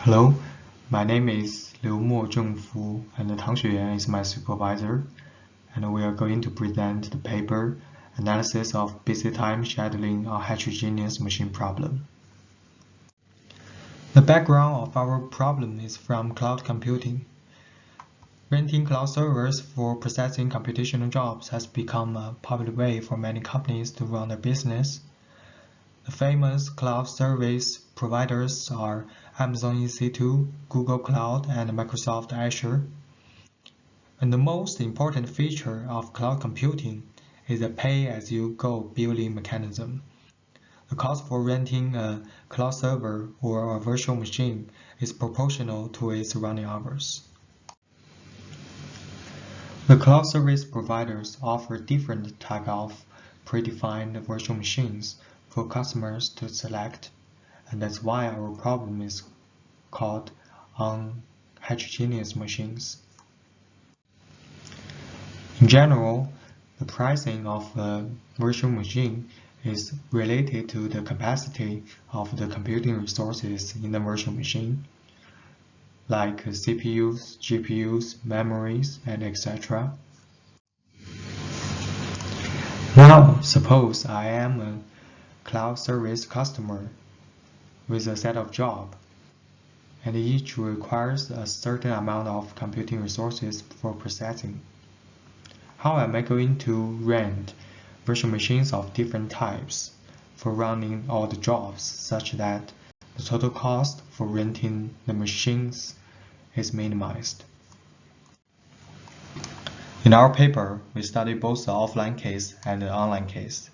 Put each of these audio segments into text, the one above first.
Hello, my name is Mozhengfu and Tang Xueyan is my supervisor, and we are going to present the paper Analysis of Busy Time Scheduling on Heterogeneous Machine Problem. The background of our problem is from cloud computing. Renting cloud servers for processing computational jobs has become a popular way for many companies to run their business. The famous cloud service providers are Amazon EC2, Google Cloud, and Microsoft Azure. And the most important feature of cloud computing is the pay-as-you-go billing mechanism. The cost for renting a cloud server or a virtual machine is proportional to its running hours. The cloud service providers offer different types of predefined virtual machines for customers to select, and that's why our problem is called on heterogeneous machines. In general, the pricing of a virtual machine is related to the capacity of the computing resources in the virtual machine, like CPUs, GPUs, memories, and etc. Now, suppose I am a cloud service customer with a set of jobs, and each requires a certain amount of computing resources for processing. How am I going to rent virtual machines of different types for running all the jobs such that the total cost for renting the machines is minimized? In our paper, we study both the offline case and the online case.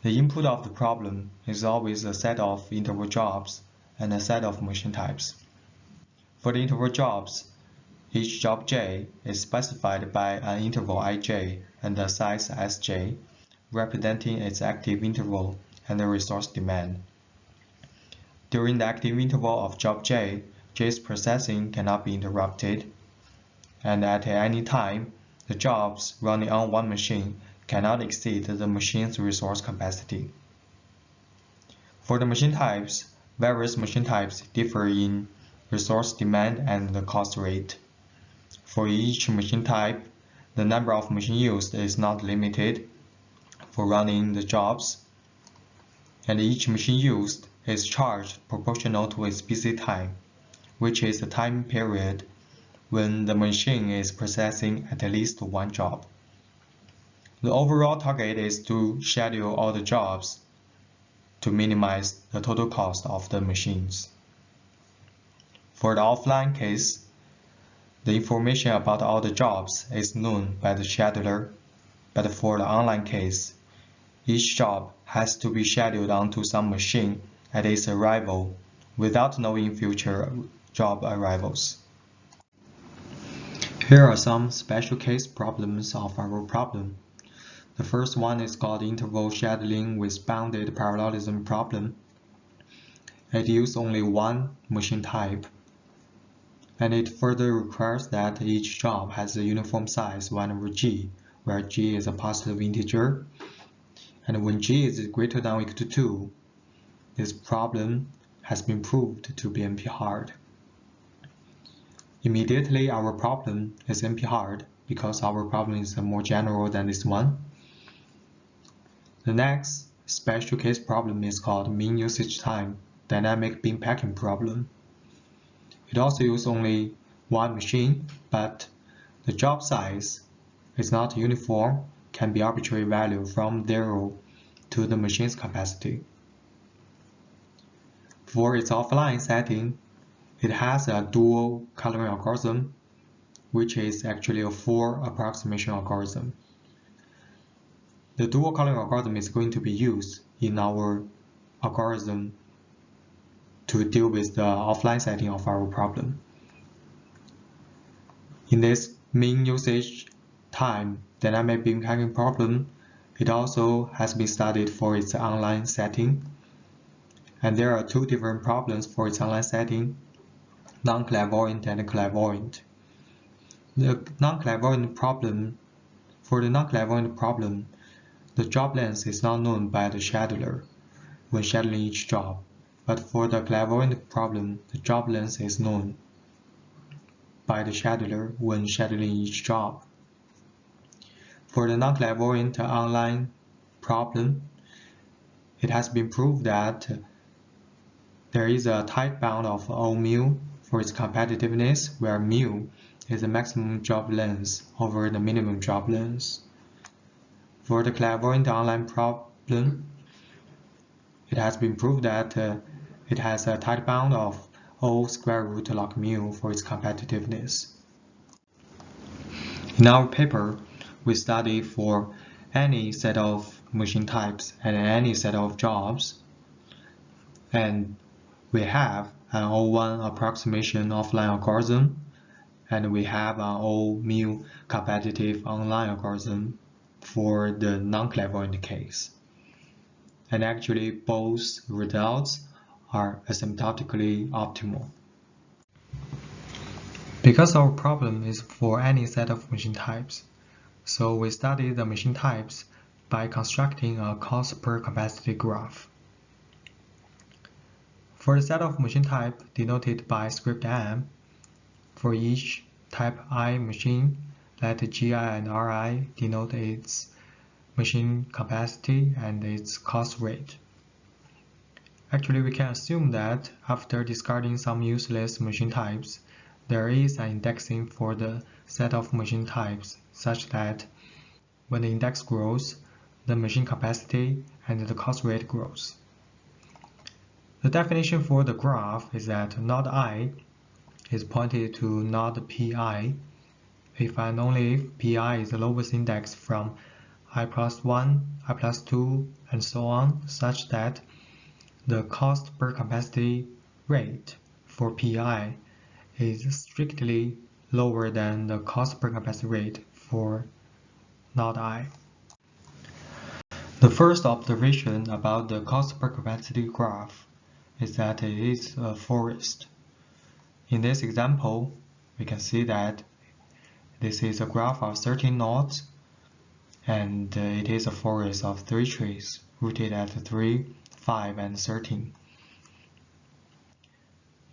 The input of the problem is always a set of interval jobs and a set of machine types. For the interval jobs, each job j is specified by an interval ij and a size sj, representing its active interval and the resource demand. During the active interval of job j's processing cannot be interrupted, and at any time, the jobs running on one machine cannot exceed the machine's resource capacity. For the machine types, various machine types differ in resource demand and the cost rate. For each machine type, the number of machines used is not limited for running the jobs, and each machine used is charged proportional to its busy time, which is the time period when the machine is processing at least one job. The overall target is to schedule all the jobs to minimize the total cost of the machines. For the offline case, the information about all the jobs is known by the scheduler, but for the online case, each job has to be scheduled onto some machine at its arrival without knowing future job arrivals. Here are some special case problems of our problem. The first one is called interval scheduling with bounded parallelism problem. It uses only one machine type, and it further requires that each job has a uniform size 1/g, where g is a positive integer. And when g is greater than or equal to 2, this problem has been proved to be NP-hard. Immediately, our problem is NP-hard because our problem is more general than this one. The next special case problem is called mean usage time dynamic bin packing problem. It also uses only one machine, but the job size is not uniform, can be arbitrary value from 0 to the machine's capacity. For its offline setting, it has a dual coloring algorithm, which is actually a 4 approximation algorithm. The dual coloring algorithm is going to be used in our algorithm to deal with the offline setting of our problem. In this mean usage time dynamic bin packing problem, it also has been studied for its online setting. And there are two different problems for its online setting, non-clairvoyant and clairvoyant. For the non-clairvoyant problem, the job length is not known by the scheduler when scheduling each job, but for the clairvoyant problem, the job length is known by the scheduler when scheduling each job. For the non-clairvoyant online problem, it has been proved that there is a tight bound of O mu for its competitiveness, where mu is the maximum job length over the minimum job length. For the clairvoyant online problem, it has been proved that it has a tight bound of O square root log mu for its competitiveness. In our paper, we study for any set of machine types and any set of jobs, and we have an O1 approximation offline algorithm, and we have an O mu competitive online algorithm for the non-clairvoyant case. And actually, both results are asymptotically optimal. Because our problem is for any set of machine types, so we study the machine types by constructing a cost per capacity graph. For the set of machine type denoted by script M, for each type I machine, let Gi and Ri denote its machine capacity and its cost rate. Actually, we can assume that after discarding some useless machine types, there is an indexing for the set of machine types such that when the index grows, the machine capacity and the cost rate grows. The definition for the graph is that node I is pointed to node Pi if and only if Pi is the lowest index from I plus 1, I plus 2, and so on, such that the cost per capacity rate for Pi is strictly lower than the cost per capacity rate for node I. The first observation about the cost per capacity graph is that it is a forest. In this example, we can see that this is a graph of 13 nodes, and it is a forest of 3 trees rooted at 3, 5, and 13.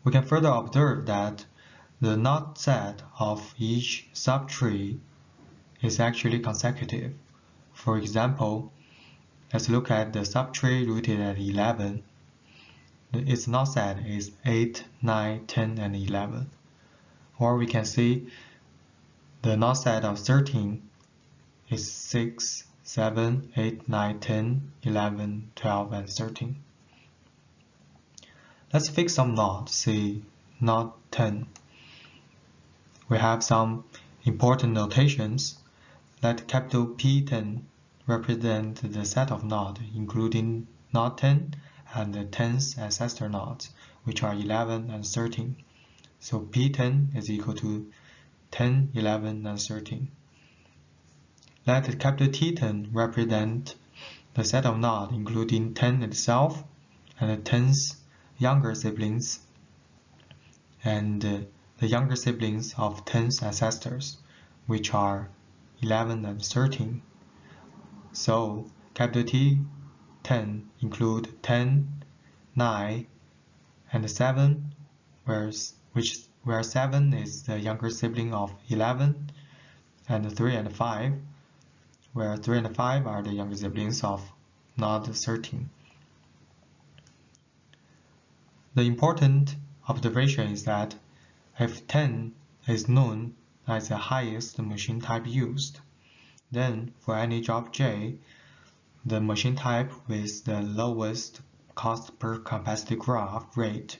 We can further observe that the node set of each subtree is actually consecutive. For example, let's look at the subtree rooted at 11. Its node set is 8, 9, 10, and 11. Or we can see the node set of 13 is 6, 7, 8, 9, 10, 11, 12, and 13. Let's fix some nodes, say node 10. We have some important notations. Let capital P10 represent the set of nodes, including node 10 and the 10th ancestor nodes, which are 11 and 13. So P10 is equal to 10, 11, and 13. Let capital T10 represent the set of nodes, including 10 itself and the 10's younger siblings, and the younger siblings of 10's ancestors, which are 11 and 13. So capital T10 include 10, 9, and 7, where 7 is the younger sibling of 11, and 3 and 5, where 3 and 5 are the younger siblings of node 13. The important observation is that if 10 is known as the highest machine type used, then for any job J, the machine type with the lowest cost per capacity graph rate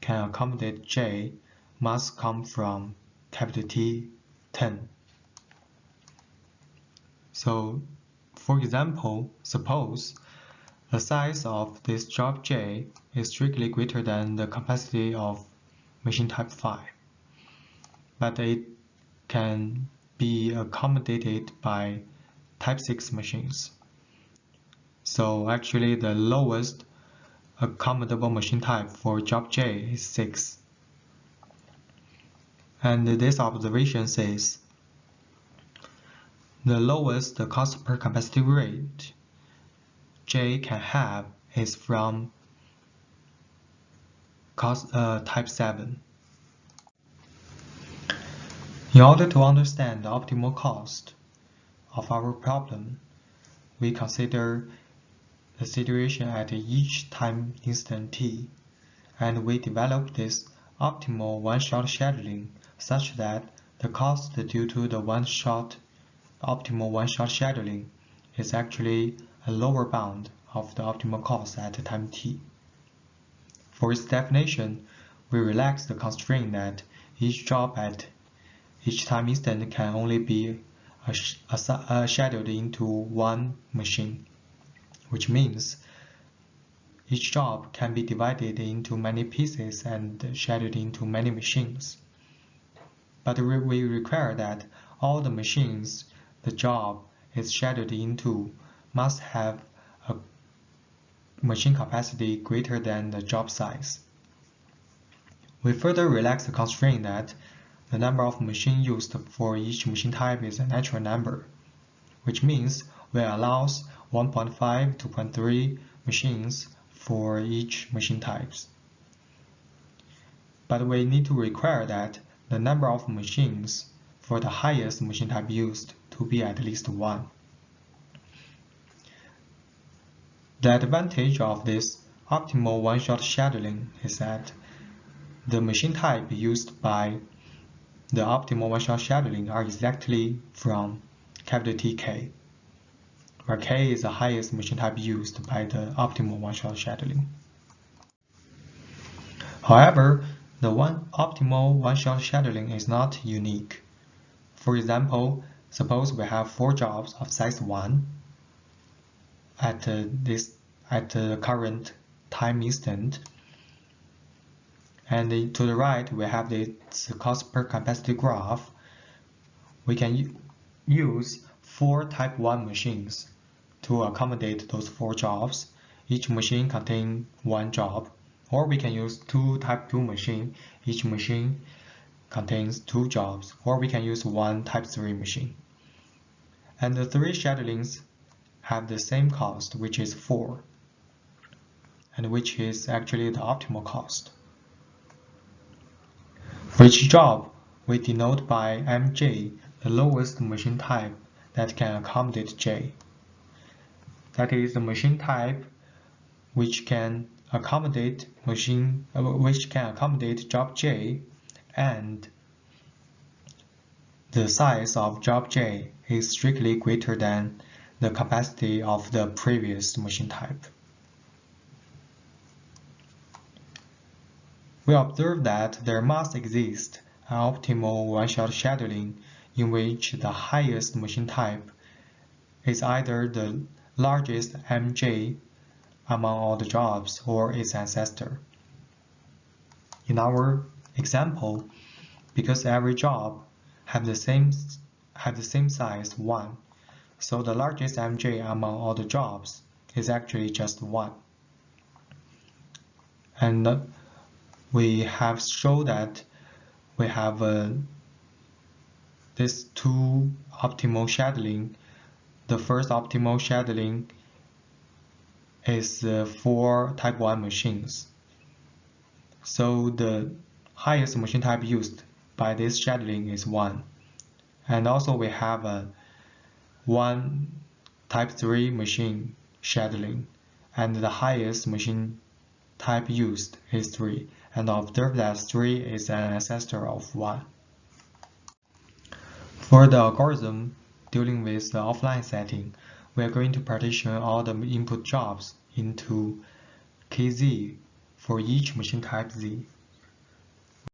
can accommodate J must come from capital T10. So, for example, suppose the size of this job J is strictly greater than the capacity of machine type 5, but it can be accommodated by type 6 machines. So actually the lowest accommodable machine type for job J is 6. And this observation says the lowest cost per capacity rate J can have is from type 7. In order to understand the optimal cost of our problem, we consider the situation at each time instant t, and we develop this optimal one-shot scheduling such that the cost due to the optimal one-shot scheduling is actually a lower bound of the optimal cost at time t. For its definition, we relax the constraint that each job at each time instant can only be scheduled into one machine, which means each job can be divided into many pieces and scheduled into many machines. But we require that all the machines the job is scheduled into must have a machine capacity greater than the job size. We further relax the constraint that the number of machines used for each machine type is a natural number, which means we allow 1.5 to 2.3 machines for each machine types. But we need to require that the number of machines for the highest machine type used to be at least 1. The advantage of this optimal one-shot scheduling is that the machine type used by the optimal one-shot scheduling are exactly from Tk, where K is the highest machine type used by the optimal one-shot scheduling. However, the optimal one-shot scheduling is not unique. For example, suppose we have 4 jobs of size 1 at the current time instant, and to the right we have this cost per capacity graph. We can use 4 type 1 machines to accommodate those 4 jobs. Each machine contains 1 job, or we can use 2 type 2 machines. Each machine contains 2 jobs, or we can use 1 type 3 machine. And the 3 schedulings have the same cost, which is 4, and which is actually the optimal cost. For each job, we denote by Mj the lowest machine type that can accommodate J. That is the machine type which can accommodate job J, and the size of job J is strictly greater than the capacity of the previous machine type. We observe that there must exist an optimal one-shot scheduling in which the highest machine type is either the largest Mj among all the jobs or its ancestor. In our example, because every job have the same size 1, so the largest Mj among all the jobs is actually just 1. And we have shown that we have these 2 optimal scheduling. The first optimal scheduling is for type 1 machines. So the highest machine type used by this scheduling is 1. And also we have a 1 type 3 machine scheduling, and the highest machine type used is 3. And observe that 3 is an ancestor of 1. For the algorithm dealing with the offline setting, we are going to partition all the input jobs into Kz for each machine type Z.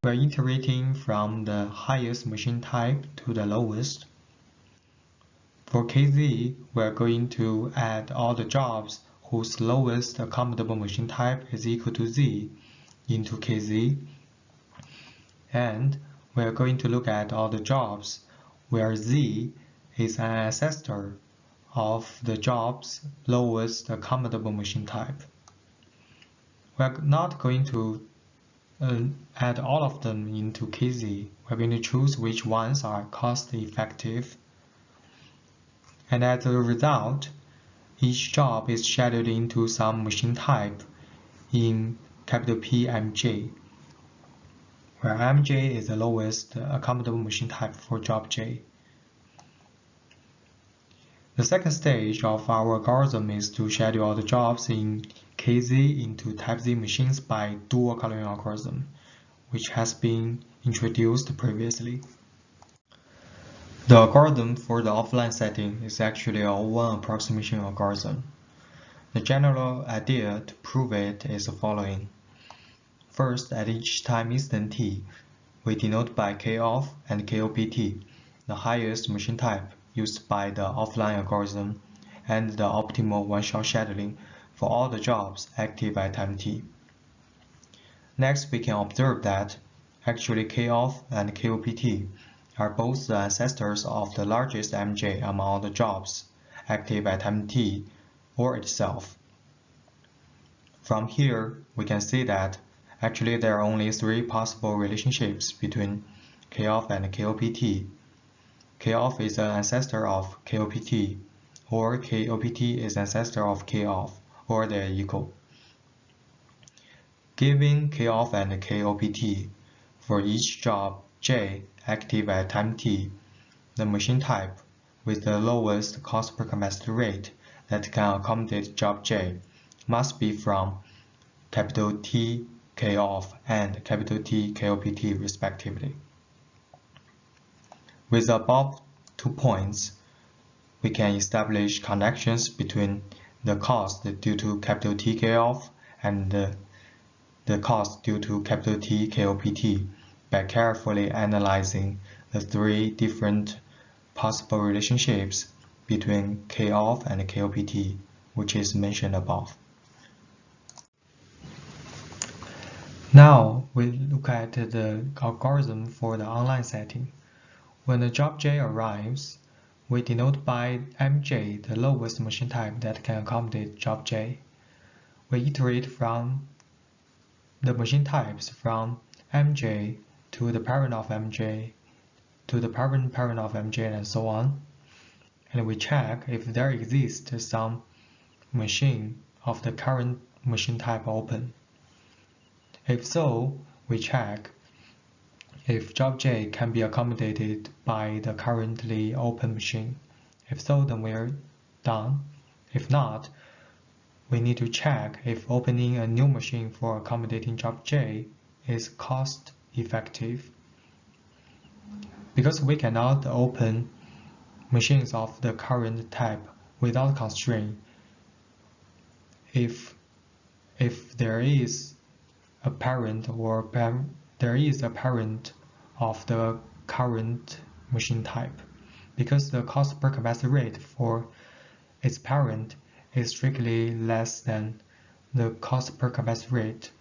We are iterating from the highest machine type to the lowest. For Kz, we are going to add all the jobs whose lowest accommodable machine type is equal to Z into Kz, and we are going to look at all the jobs where Z is an ancestor of the job's lowest accommodable machine type. We are not going to add all of them into Kz. We are going to choose which ones are cost effective, and as a result, each job is scheduled into some machine type in capital P Mj, where Mj is the lowest accommodable machine type for job J. The second stage of our algorithm is to schedule all the jobs in KZ into type Z machines by dual coloring algorithm, which has been introduced previously. The algorithm for the offline setting is actually a O1 approximation algorithm. The general idea to prove it is the following. First, at each time instant t, we denote by koff and kopt the highest machine type used by the offline algorithm and the optimal one-shot scheduling for all the jobs active at time t. Next, we can observe that actually koff and kopt are both the ancestors of the largest Mj among all the jobs active at time t or itself. From here, we can see that actually there are only three possible relationships between koff and kopt. Koff is an ancestor of kopt, or kopt is ancestor of koff, or they are equal. Given koff and kopt for each job j active at time t, the machine type with the lowest cost per capacity rate that can accommodate job j must be from capital T koff and capital T kopt respectively. With the above 2 points, we can establish connections between the cost due to capital T koff and the cost due to capital T kopt by carefully analyzing the three different possible relationships between koff and kopt, which is mentioned above. Now we look at the algorithm for the online setting. When the job j arrives, we denote by Mj the lowest machine type that can accommodate job j. We iterate from the machine types from Mj to the parent of Mj to the parent of Mj and so on, and we check if there exists some machine of the current machine type open. If so, we check if job j can be accommodated by the currently open machine. If so, then we're done. If not, we need to check if opening a new machine for accommodating job j is cost effective. Because we cannot open machines of the current type without constraint, if there is a parent or there is a parent of the current machine type, because the cost per capacity rate for its parent is strictly less than the cost per capacity rate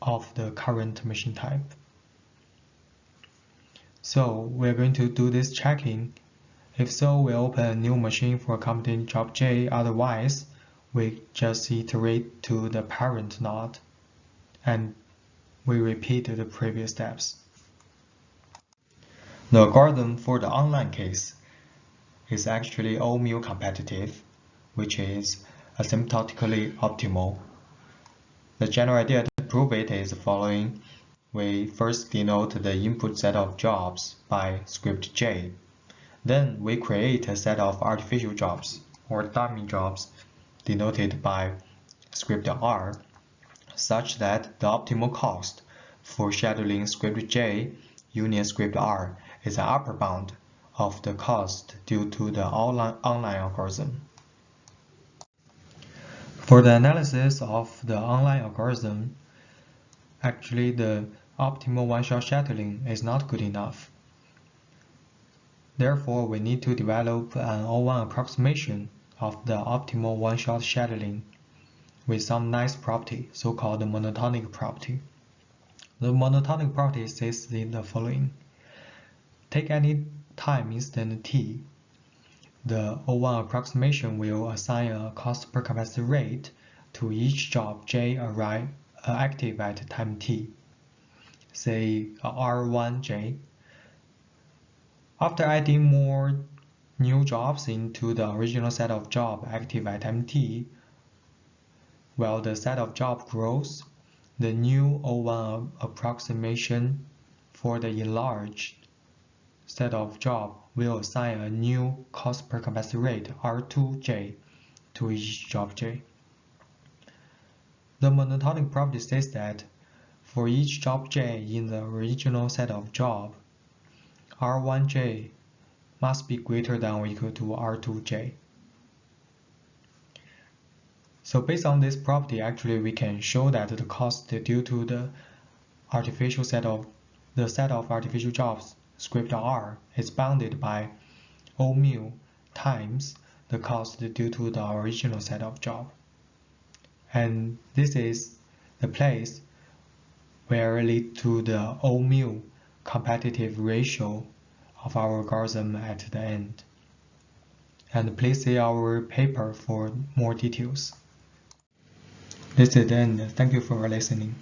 of the current machine type. So we're going to do this checking. If so, we open a new machine for accommodating job j, otherwise we just iterate to the parent node and we repeat the previous steps. The algorithm for the online case is actually O-mu competitive, which is asymptotically optimal. The general idea to prove it is the following. We first denote the input set of jobs by script j. Then we create a set of artificial jobs or dummy jobs denoted by script r, such that the optimal cost for scheduling script j union script r is an upper bound of the cost due to the online algorithm. For the analysis of the online algorithm, actually the optimal one-shot scheduling is not good enough. Therefore, we need to develop an O1 approximation of the optimal one-shot scheduling with some nice property, so-called monotonic property. The monotonic property says in the following. Take any time instant t. The O1 approximation will assign a cost per capacity rate to each job j active at time t, say R1j. After adding more new jobs into the original set of jobs active at time t, while the set of jobs grows, the new O1 approximation for the enlarged set of jobs will assign a new cost per capacity rate R2J to each job J. The monotonic property states that for each job J in the original set of jobs, R1J must be greater than or equal to R2J. So based on this property, actually we can show that the cost due to the set of artificial jobs script R is bounded by O mu times the cost due to the original set of jobs. And this is the place where lead to the O mu competitive ratio of our algorithm at the end. And please see our paper for more details. This is the end. Thank you for listening.